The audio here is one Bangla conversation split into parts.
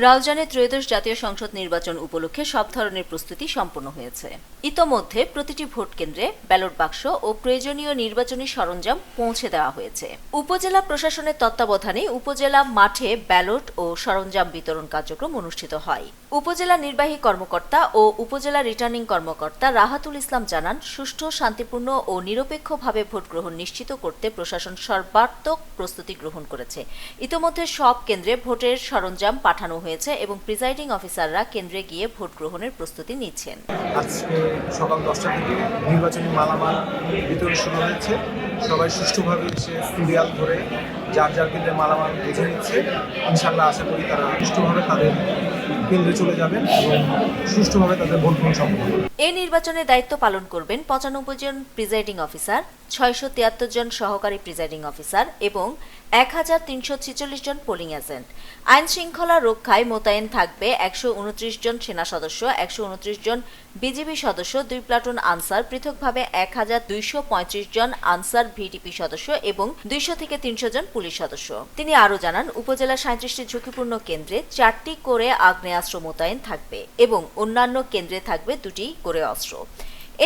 রাউজানে ত্রয়োদশ জাতীয় সংসদ নির্বাচন উপলক্ষে সব ধরনের প্রস্তুতি সম্পন্ন হয়েছে। ইতোমধ্যে প্রতিটি ভোট কেন্দ্রে ব্যালট বাক্স ও প্রয়োজনীয় নির্বাচনী সরঞ্জাম পৌঁছে দেওয়া হয়েছে। উপজেলা প্রশাসনের তত্ত্বাবধানে উপজেলা মাঠে ব্যালট ও সরঞ্জাম বিতরণ কার্যক্রম অনুষ্ঠিত হয়। উপজেলা নির্বাহী কর্মকর্তা ও উপজেলা রিটার্নিং কর্মকর্তা রাহাতুল ইসলাম জানান, সুষ্ঠু, শান্তিপূর্ণ ও নিরপেক্ষভাবে ভোট গ্রহণ নিশ্চিত করতে প্রশাসন সর্বাত্মক প্রস্তুতি গ্রহণ করেছে। ইতোমধ্যে সব কেন্দ্রে ভোটের সরঞ্জাম পাঠানো হয়েছে এবং প্রিজাইডিং অফিসাররা কেন্দ্রে গিয়ে ভোট গ্রহণের প্রস্তুতি নিচ্ছেন। আজকে সকাল 10টা থেকে নির্বাচনী মালামাল বিতরণ শুরু হয়েছে। সবাই সুষ্ঠুভাবে এসে সিরিয়াল ধরে যার যার কেন্দ্রে মালামাল বুঝে নিচ্ছে। ইনশাল্লাহ আশা করি তারা সুষ্ঠুভাবে তাদের কেন্দ্রে চলে যাবেন এবং সুষ্ঠুভাবে তাদের ভোট গ্রহণ সম্পন্ন হবে। এই নির্বাচনে দায়িত্ব পালন করবেন 95 জন প্রিজাইডিং অফিসার, 673 জন সহকারী প্রিজাইডিং অফিসার এবং 1346 জন পোলিং এজেন্ট। আইন শৃঙ্খলা রক্ষায় মোতায়েন থাকবে 129 জন সেনা সদস্য, 129 জন বিজিবি সদস্য, 2 প্লাটুন আনসার, পৃথকভাবে 1235 জন আনসার ভিডিপি সদস্য এবং 200 থেকে 300 জন পুলিশ সদস্য। তিনি আরও জানান, উপজেলার 37টি ঝুঁকিপূর্ণ কেন্দ্রে 4টি করে আগ্নেয়াস্ত্র মোতায়েন থাকবে এবং অন্যান্য কেন্দ্রে থাকবে 2টি করে অস্ত্র।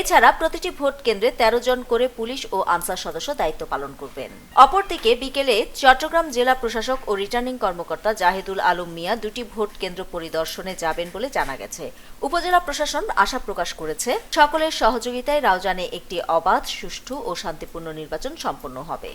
এছাড়া প্রতিটি ভোট কেন্দ্রে 13 জন করে পুলিশ ও আনসার সদস্য দায়িত্ব পালন করবেন। অপরদিকে বিকেলে চট্টগ্রাম জেলা প্রশাসক ও রিটার্নিং কর্মকর্তা জাহিদুল আলম মিয়া 2টি ভোট কেন্দ্র পরিদর্শনে যাবেন বলে জানা গেছে। উপজেলা প্রশাসন আশা প্রকাশ করেছে, সকলের সহযোগিতায় রাউজানে একটি অবাধ, সুষ্ঠু ও শান্তিপূর্ণ নির্বাচন সম্পন্ন হবে।